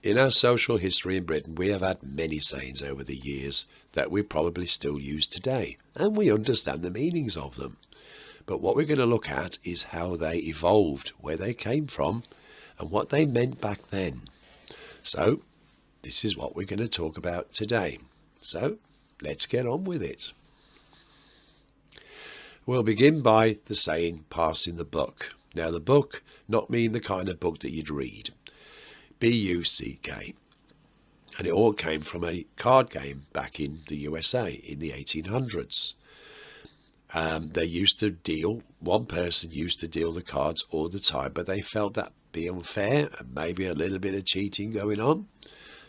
In our social history in Britain, we have had many sayings over the years that we probably still use today, and we understand the meanings of them. But what we're going to look at is how they evolved, where they came from, and what they meant back then. So, this is what we're going to talk about today. So, let's get on with it. We'll begin by the saying, passing the buck. Now, the buck, not mean the kind of book that you'd read. B-U-C-K. And it all came from a card game back in the USA in the 1800s. They used to deal, one person used to deal the cards all the time, but they felt that be unfair and maybe a little bit of cheating going on.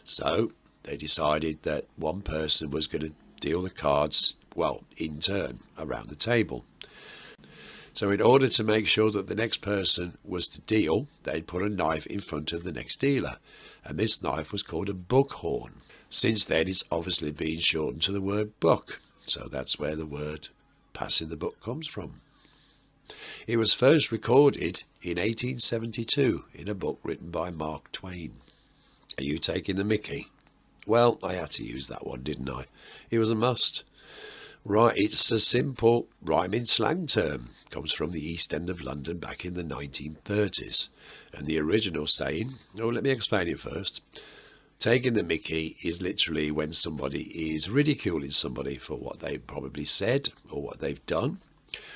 So they decided that one person was going to deal the cards, well, in turn, around the table. So in order to make sure that the next person was to deal, they'd put a knife in front of the next dealer. And this knife was called a buckhorn. Since then, it's obviously been shortened to the word buck. So that's where the word passing the buck comes from. It was first recorded in 1872 in a book written by Mark Twain. Are you taking the mickey? Well, I had to use that one, didn't I? It was a must. Right, it's a simple rhyming slang term. Comes from the East End of London back in the 1930s. And the original saying, let me explain it first. Taking the mickey is literally when somebody is ridiculing somebody for what they probably said or what they've done.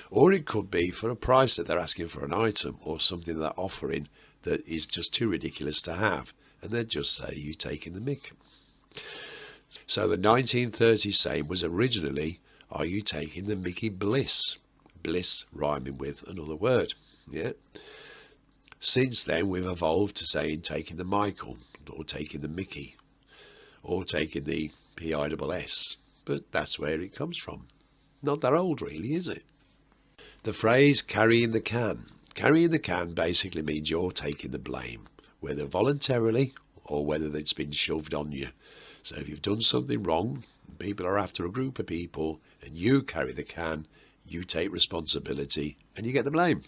Or it could be for a price that they're asking for an item or something they're offering that is just too ridiculous to have. And they'd just say, you taking the mick. So the 1930s saying was originally, are you taking the Mickey Bliss? Bliss rhyming with another word. Yeah. Since then, we've evolved to saying taking the Michael, or taking the Mickey, or taking the P-I-S-S. But that's where it comes from. Not that old, really, is it? The phrase carrying the can. Carrying the can basically means you're taking the blame, whether voluntarily or whether it's been shoved on you. So if you've done something wrong, people are after a group of people, and you carry the can, you take responsibility, and you get the blame.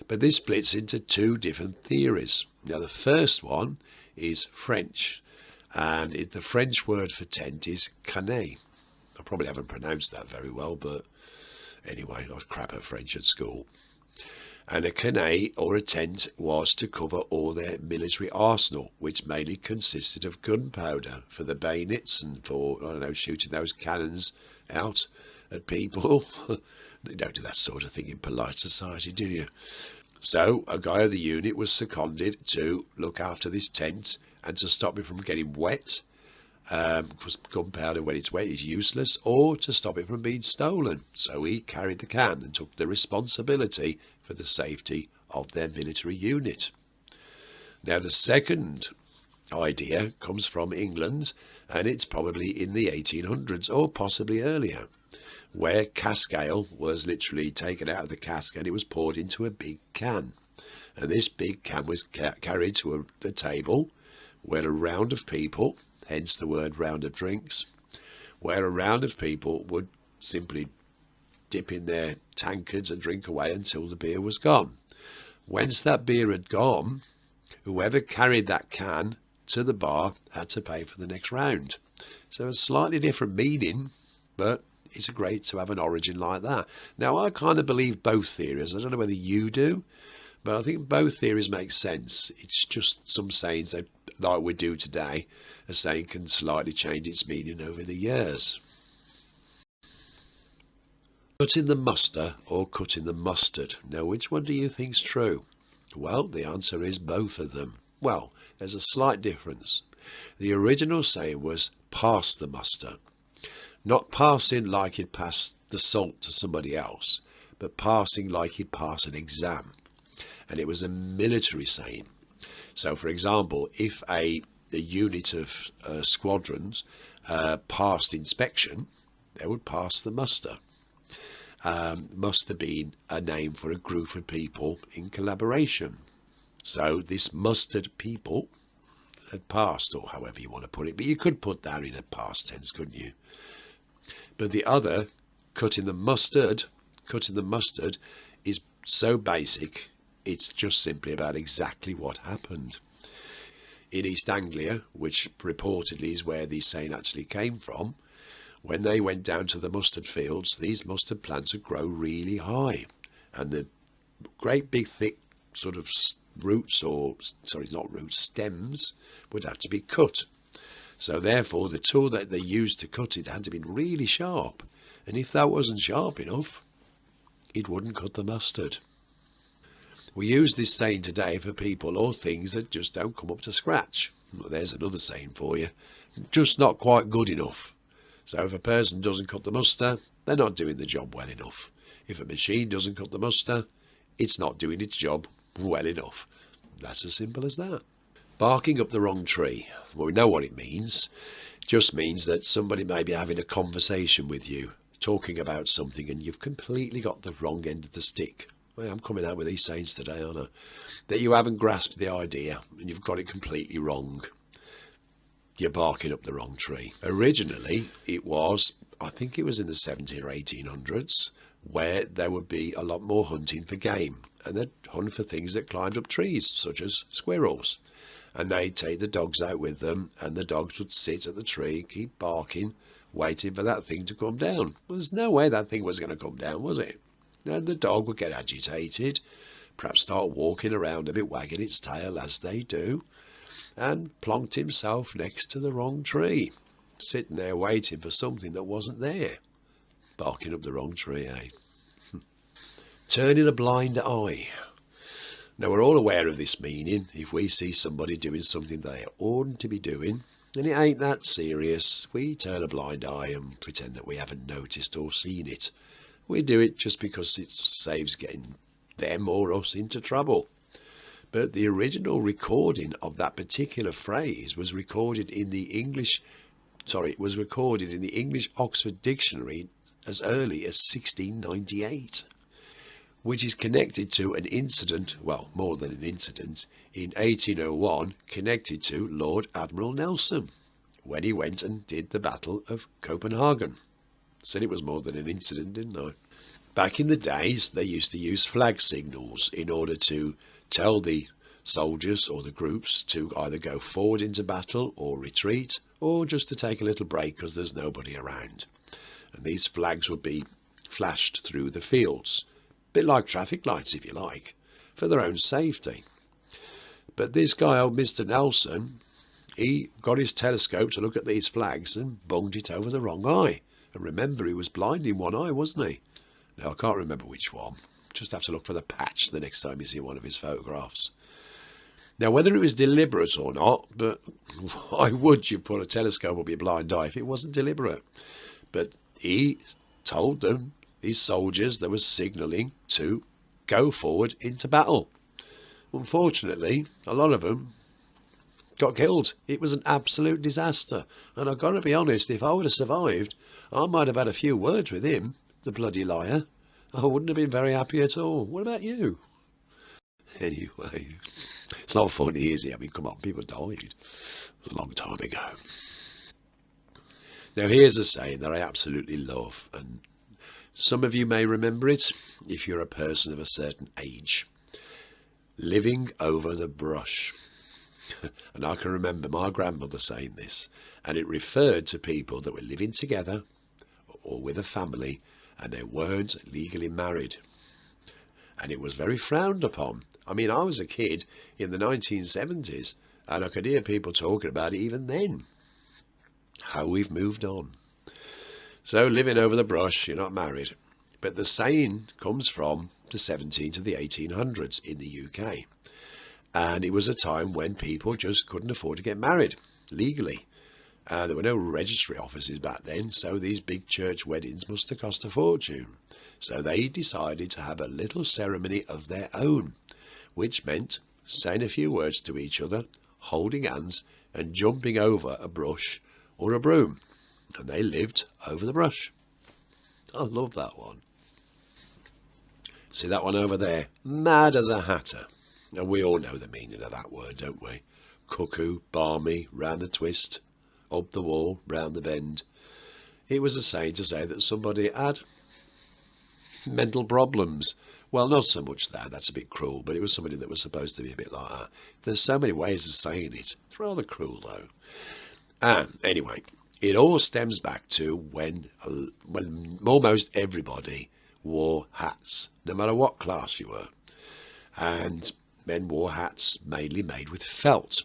But this splits into two different theories. Now, the first one is French, and the French word for tent is canet. I probably haven't pronounced that very well, but anyway, I was crap at French at school. And a canet, or a tent, was to cover all their military arsenal, which mainly consisted of gunpowder for the bayonets and for, shooting those cannons out at people. You don't do that sort of thing in polite society, do you? So a guy of the unit was seconded to look after this tent and to stop it from getting wet, because gunpowder when it's wet is useless, or to stop it from being stolen. So he carried the can and took the responsibility for the safety of their military unit. Now, the second idea comes from England, and it's probably in the 1800s or possibly earlier, where cask ale was literally taken out of the cask and it was poured into a big can. And this big can was carried to the table where a round of people, hence the word round of drinks, where a round of people would simply dip in their tankards and drink away until the beer was gone. Once that beer had gone, whoever carried that can to the bar had to pay for the next round. So a slightly different meaning, but it's great to have an origin like that. Now, I kind of believe both theories. I don't know whether you do, but I think both theories make sense. It's just some sayings that, like we do today, a saying can slightly change its meaning over the years. Cutting the muster or cutting the mustard. Now, which one do you think's true? Well, the answer is both of them. Well, there's a slight difference. The original saying was pass the muster. Not passing like he'd pass the salt to somebody else, but passing like he'd pass an exam. And it was a military saying. So, for example, if a unit of squadrons passed inspection, they would pass the muster. Muster being a name for a group of people in collaboration. So this mustered people had passed, or however you want to put it, but you could put that in a past tense, couldn't you? But the other, cutting the mustard is so basic, it's just simply about exactly what happened. in East Anglia, which reportedly is where this saying actually came from, when they went down to the mustard fields, these mustard plants would grow really high, and the great big thick sort of roots, or sorry, not roots, stems, would have to be cut. So therefore the tool that they used to cut it had to be really sharp, and if that wasn't sharp enough, it wouldn't cut the mustard. We use this saying today for people or things that just don't come up to scratch. Well, there's another saying for you. Just not quite good enough. So if a person doesn't cut the mustard, they're not doing the job well enough. If a machine doesn't cut the mustard, it's not doing its job well enough. That's as simple as that. Barking up the wrong tree. Well, we know what it means. It just means that somebody may be having a conversation with you, talking about something, and you've completely got the wrong end of the stick. Well, I'm coming out with these sayings today, aren't I? That you haven't grasped the idea and you've got it completely wrong. You're barking up the wrong tree. Originally, it was, I think it was in the 17 or 1800s, where there would be a lot more hunting for game. And they'd hunt for things that climbed up trees, such as squirrels. And they'd take the dogs out with them, and the dogs would sit at the tree, keep barking, waiting for that thing to come down. Well, there's no way that thing was going to come down, was it? Then the dog would get agitated, perhaps start walking around a bit, wagging its tail as they do, and plonked himself next to the wrong tree, sitting there waiting for something that wasn't there. Barking up the wrong tree, eh? Turning a blind eye. Now, we're all aware of this meaning. If we see somebody doing something they oughtn't to be doing, and it ain't that serious, we turn a blind eye and pretend that we haven't noticed or seen it. We do it just because it saves getting them or us into trouble. But the original recording of that particular phrase was recorded in the English Oxford Dictionary as early as 1698, which is connected to an incident, well, more than an incident, in 1801, connected to Lord Admiral Nelson, when he went and did the Battle of Copenhagen. Said it was more than an incident, didn't I? Back in the days, they used to use flag signals in order to tell the soldiers or the groups to either go forward into battle or retreat, or just to take a little break because there's nobody around. And these flags would be flashed through the fields, a bit like traffic lights if you like, for their own safety. But this guy, old Mr. Nelson, he got his telescope to look at these flags and bunged it over the wrong eye. And remember, he was blind in one eye, wasn't he? Now, I can't remember which one. Just have to look for the patch the next time you see one of his photographs. Now, whether it was deliberate or not, but why would you put a telescope up your blind eye if it wasn't deliberate? But he told them, these soldiers, that was signalling to go forward into battle. Unfortunately, a lot of them got killed. It was an absolute disaster. And I've got to be honest, if I would have survived, I might have had a few words with him, the bloody liar. I wouldn't have been very happy at all. What about you? Anyway, it's not funny, is it? I mean, come on, people died. It was a long time ago. Now, here's a saying that I absolutely love, and some of you may remember it if you're a person of a certain age. Living over the brush. And I can remember my grandmother saying this, and it referred to people that were living together or with a family and they weren't legally married. And it was very frowned upon. I mean, I was a kid in the 1970s and I could hear people talking about it even then. How we've moved on. So living over the brush, you're not married. But the saying comes from the 17 to the 1800s in the UK. And it was a time when people just couldn't afford to get married legally. There were no registry offices back then, so these big church weddings must have cost a fortune. So they decided to have a little ceremony of their own, which meant saying a few words to each other, holding hands and jumping over a brush or a broom. And they lived over the brush. I love that one. See that one over there? Mad as a hatter. And we all know the meaning of that word, don't we? Cuckoo, balmy, round the twist, up the wall, round the bend. It was a saying to say that somebody had mental problems, Well, not so much that, that's a bit cruel, but it was somebody that was supposed to be a bit like that. There's so many ways of saying it. It's rather cruel, though. Anyway, it all stems back to when almost everybody wore hats, no matter what class you were. And men wore hats mainly made with felt.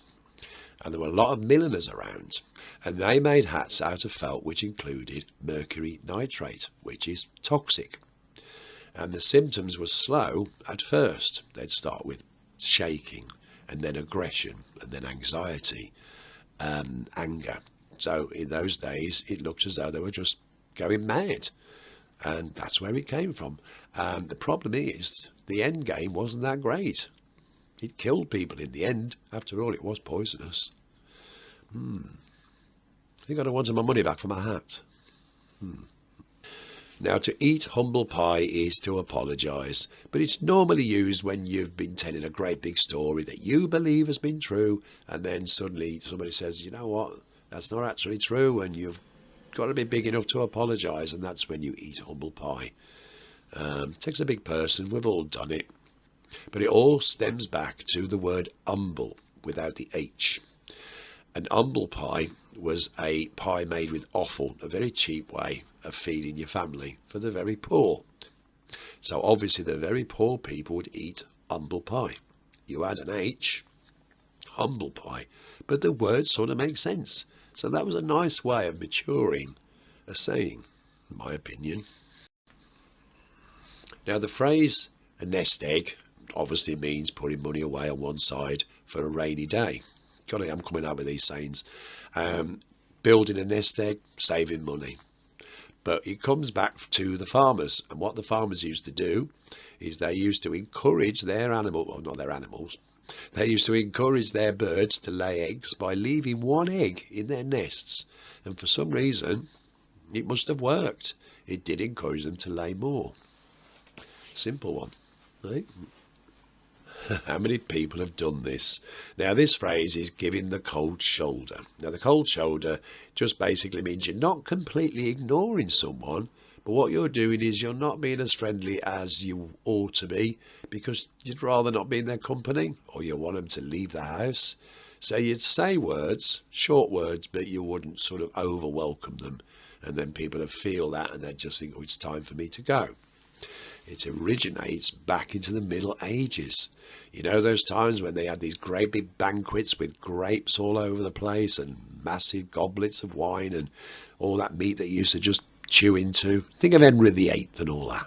And there were a lot of milliners around. And they made hats out of felt which included mercury nitrate, which is toxic. And the symptoms were slow at first. They'd start with shaking, and then aggression, and then anxiety, anger. So in those days, it looked as though they were just going mad. And that's where it came from. The problem is, the end game wasn't that great. It killed people in the end. After all, it was poisonous. I think I'd have wanted my money back for my hat. Now, to eat humble pie is to apologise, but it's normally used when you've been telling a great big story that you believe has been true, and then suddenly somebody says, you know what, that's not actually true, and you've got to be big enough to apologise, and that's when you eat humble pie. Takes a big person, we've all done it, but it all stems back to the word humble without the H. An humble pie was a pie made with offal, a very cheap way of feeding your family for the very poor. So obviously the very poor people would eat humble pie. You add an H, humble pie, but the word sort of makes sense. So that was a nice way of maturing a saying, in my opinion. Now the phrase a nest egg obviously means putting money away on one side for a rainy day. God, I'm coming out with these sayings. Building a nest egg, saving money. But it comes back to the farmers. And what the farmers used to do is they used to encourage their animals, well, not their animals, they used to encourage their birds to lay eggs by leaving one egg in their nests. And for some reason, it must have worked. It did encourage them to lay more. Simple one, right? How many people have done this? Now, this phrase is giving the cold shoulder. Now, the cold shoulder just basically means you're not completely ignoring someone, but what you're doing is you're not being as friendly as you ought to be because you'd rather not be in their company or you want them to leave the house. So you'd say words, short words, but you wouldn't sort of over welcome them. And then people would feel that and they'd just think, oh, it's time for me to go. It originates back into the Middle Ages. You know, those times when they had these great big banquets with grapes all over the place and massive goblets of wine and all that meat that you used to just chew into. Think of Henry VIII and all that.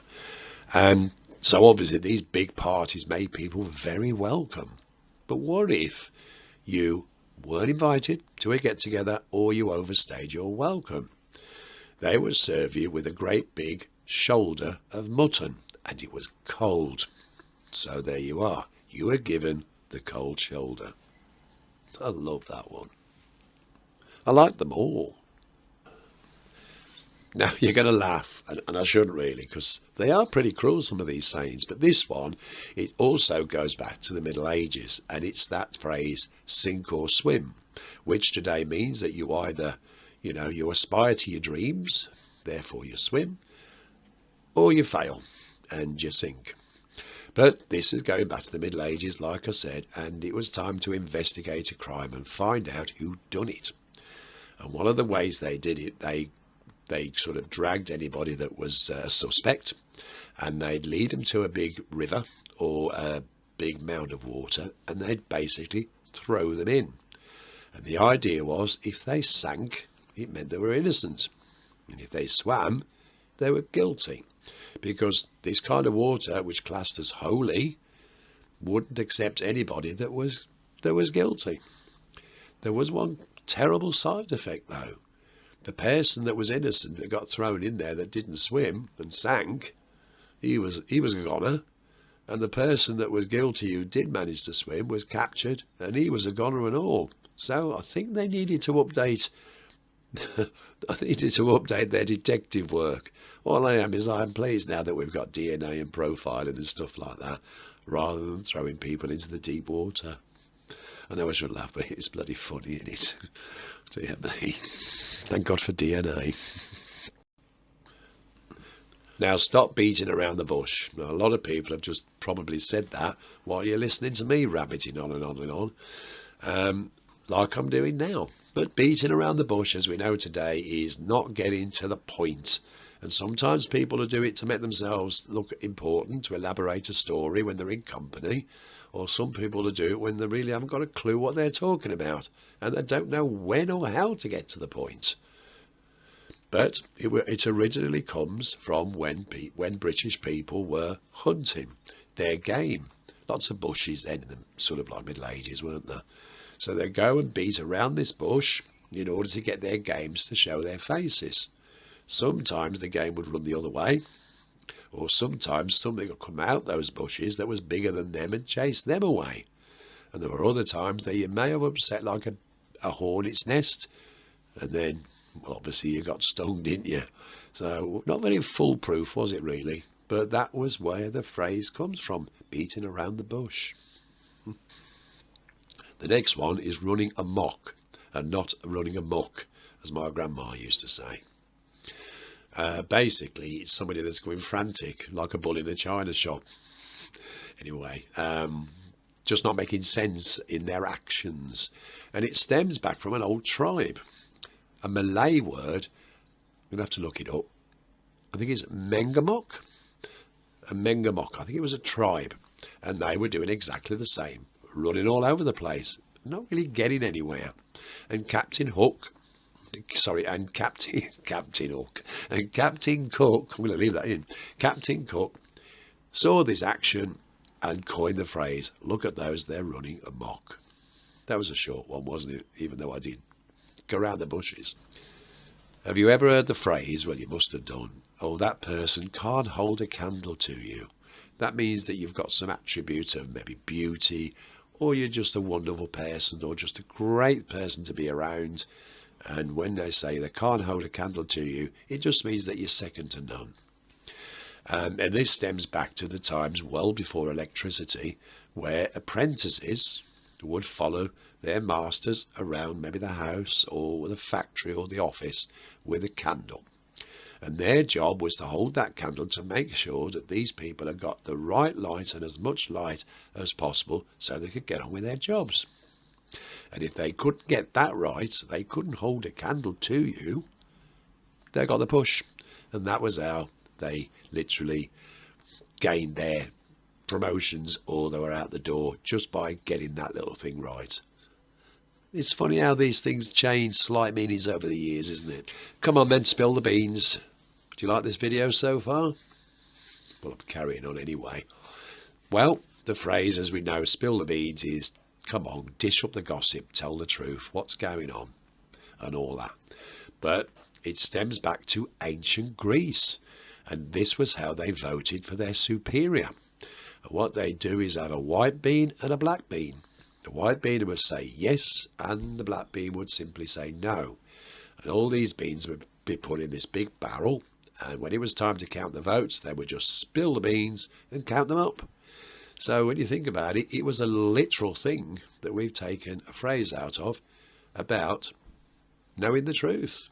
And so obviously these big parties made people very welcome. But what if you weren't invited to a get-together or you overstayed your welcome? They would serve you with a great big shoulder of mutton, and it was cold. So there you are. You were given the cold shoulder. I love that one. I like them all. Now you're going to laugh, and I shouldn't really, because they are pretty cruel, some of these sayings. But this one, it also goes back to the Middle Ages, and it's that phrase, sink or swim, which today means that you either, you aspire to your dreams, therefore you swim, or you fail and you sink. But this is going back to the Middle Ages, like I said, and it was time to investigate a crime and find out who'd done it. And one of the ways they did it, they sort of dragged anybody that was a suspect, and they'd lead them to a big river or a big mound of water, and they'd basically throw them in. And the idea was, if they sank, it meant they were innocent. And if they swam, they were guilty. Because this kind of water, which classed as holy, wouldn't accept anybody that was guilty. There was one terrible side effect, though. The person that was innocent that got thrown in there that didn't swim and sank, he was a goner. And the person that was guilty who did manage to swim was captured, and he was a goner and all. So I think they needed to update their detective work. All I am is I'm pleased now that we've got DNA and profiling and stuff like that, rather than throwing people into the deep water. I know I should laugh, but it's bloody funny, isn't it? Dear me. Thank God for DNA. Now stop beating around the bush. Now, a lot of people have just probably said that while you're listening to me rabbiting on and on and on, like I'm doing now. But beating around the bush, as we know today, is not getting to the point. And sometimes people will do it to make themselves look important, to elaborate a story when they're in company. Or some people will do it when they really haven't got a clue what they're talking about, and they don't know when or how to get to the point. But it originally comes from when British people were hunting their game. Lots of bushes then, in the sort of like Middle Ages, weren't there? So they'd go and beat around this bush in order to get their games to show their faces. Sometimes the game would run the other way, or sometimes something would come out those bushes that was bigger than them and chase them away. And there were other times that you may have upset like a hornet's nest, and then, well, obviously you got stung, didn't you? So not very foolproof, was it really? But that was where the phrase comes from, beating around the bush. The next one is running amok, and not running amok, as my grandma used to say. Basically, it's somebody that's going frantic, like a bull in a china shop. Anyway, just not making sense in their actions. And it stems back from an old tribe, a Malay word. I'm going to have to look it up. I think it's Mengamok. A Mengamok. I think it was a tribe. And they were doing exactly the same, running all over the place, not really getting anywhere. And Captain Cook, and Captain Cook, I'm going to leave that in. Captain Cook saw this action and coined the phrase, look at those, they're running amok. That was a short one, wasn't it? Even though I did go around the bushes. Have you ever heard the phrase, well, you must have done, oh, that person can't hold a candle to you? That means that you've got some attribute of maybe beauty, or you're just a wonderful person, or just a great person to be around. And when they say they can't hold a candle to you, it just means that you're second to none. And this stems back to the times well before electricity, where apprentices would follow their masters around maybe the house or the factory or the office with a candle. And their job was to hold that candle to make sure that these people had got the right light and as much light as possible so they could get on with their jobs. And if they couldn't get that right, they couldn't hold a candle to you, they got the push. And that was how they literally gained their promotions, or they were out the door just by getting that little thing right. It's funny how these things change slight meanings over the years, isn't it? Come on then, spill the beans. Do you like this video so far? Well, I'm carrying on anyway. Well, the phrase, as we know, spill the beans, is come on, dish up the gossip, tell the truth, what's going on, and all that. But it stems back to ancient Greece, and this was how they voted for their superior. And what they do is have a white bean and a black bean. The white bean would say yes, and the black bean would simply say no. And all these beans would be put in this big barrel, and when it was time to count the votes, they would just spill the beans and count them up. So when you think about it, it was a literal thing that we've taken a phrase out of about knowing the truth.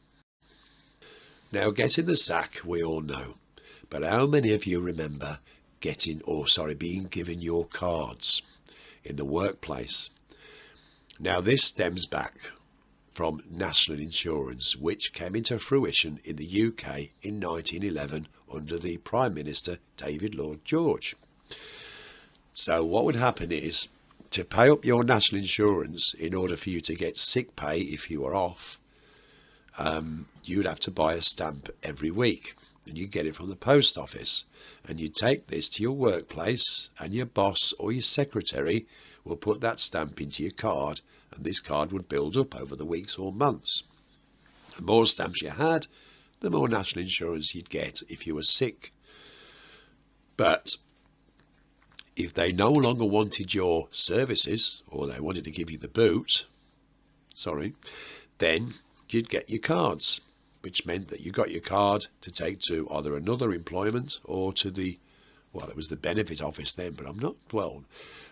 Now, getting the sack, we all know. But how many of you remember being given your cards in the workplace? Now, this stems back from national insurance, which came into fruition in the UK in 1911 under the Prime Minister David Lloyd George. So what would happen is, to pay up your national insurance in order for you to get sick pay if you were off, you'd have to buy a stamp every week, and you get it from the post office, and you take this to your workplace, and your boss or your secretary will put that stamp into your card, and this card would build up over the weeks or months. The more stamps you had, the more national insurance you'd get if you were sick. But if they no longer wanted your services, or they wanted to give you the boot, then you'd get your cards, which meant that you got your card to take to either another employment or to the Well, it was the benefit office then, but I'm not, well,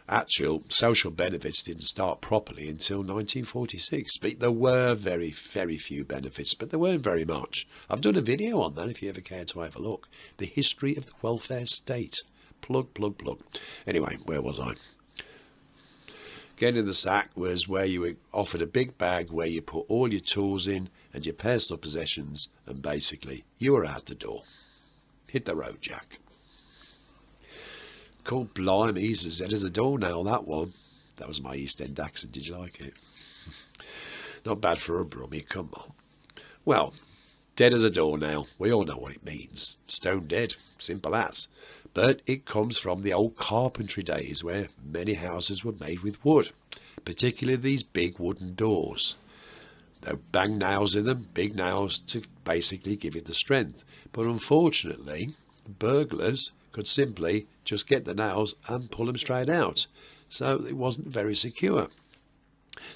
actual social benefits didn't start properly until 1946. But there were very, very few benefits, but there weren't very much. I've done a video on that if you ever care to have a look. The history of the welfare state. Plug, plug, plug. Anyway, where was I? Getting the sack was where you were offered a big bag where you put all your tools in and your personal possessions, and basically you were out the door. Hit the road, Jack. Cool, blimey, he's as dead as a doornail, that one. That was my East End accent, did you like it? Not bad for a brummie, come on. Well, dead as a doornail, we all know what it means. Stone dead, simple as. But it comes from the old carpentry days where many houses were made with wood, particularly these big wooden doors. They bang nails in them, big nails to basically give it the strength. But unfortunately, burglars could simply just get the nails and pull them straight out. So it wasn't very secure.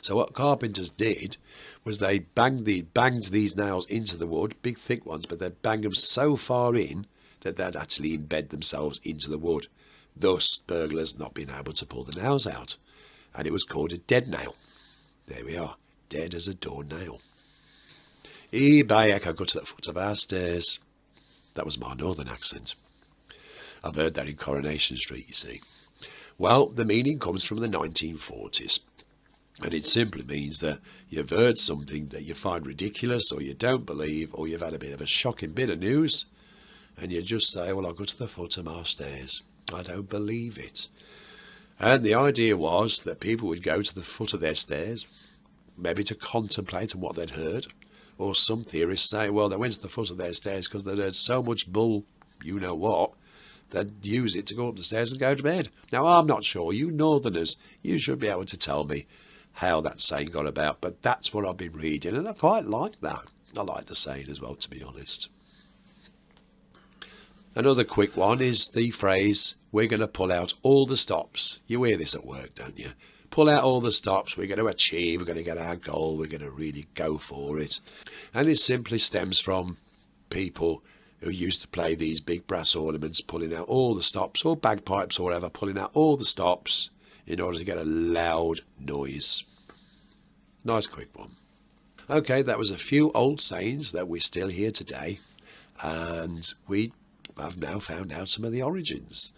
So what carpenters did was they banged these nails into the wood, big thick ones, but they'd bang them so far in that they'd actually embed themselves into the wood, thus burglars not being able to pull the nails out. And it was called a dead nail. There we are, dead as a doornail. EBay, I could go to the foot of our stairs. That was my northern accent. I've heard that in Coronation Street, you see. Well, the meaning comes from the 1940s. And it simply means that you've heard something that you find ridiculous or you don't believe, or you've had a bit of a shocking bit of news, and you just say, well, I'll go to the foot of my stairs. I don't believe it. And the idea was that people would go to the foot of their stairs, maybe to contemplate on what they'd heard. Or some theorists say, well, they went to the foot of their stairs because they'd heard so much bull, you know what, they'd use it to go up the stairs and go to bed. Now, I'm not sure. You northerners, you should be able to tell me how that saying got about. But that's what I've been reading, and I quite like that. I like the saying as well, to be honest. Another quick one is the phrase, we're going to pull out all the stops. You hear this at work, don't you? Pull out all the stops. We're going to achieve. We're going to get our goal. We're going to really go for it. And it simply stems from people who used to play these big brass ornaments, pulling out all the stops, or bagpipes or whatever, pulling out all the stops in order to get a loud noise. Nice quick one. Okay, that was a few old sayings that we still hear today, and I've now found out some of the origins.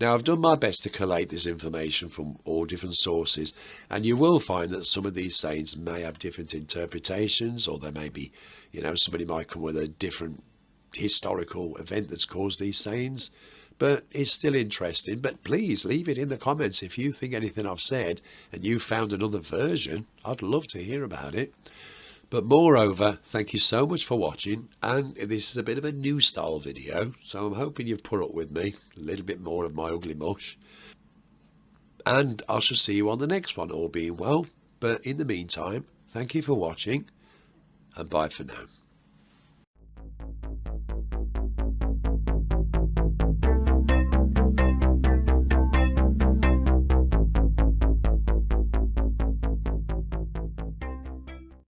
Now, I've done my best to collate this information from all different sources, and you will find that some of these sayings may have different interpretations, or there may be, somebody might come with a different historical event that's caused these sayings, but it's still interesting. But please leave it in the comments if you think anything I've said and you found another version. I'd love to hear about it. But moreover, thank you so much for watching, and this is a bit of a new style video, so I'm hoping you've put up with me, a little bit more of my ugly mush, and I shall see you on the next one, all being well. But in the meantime, thank you for watching, and bye for now.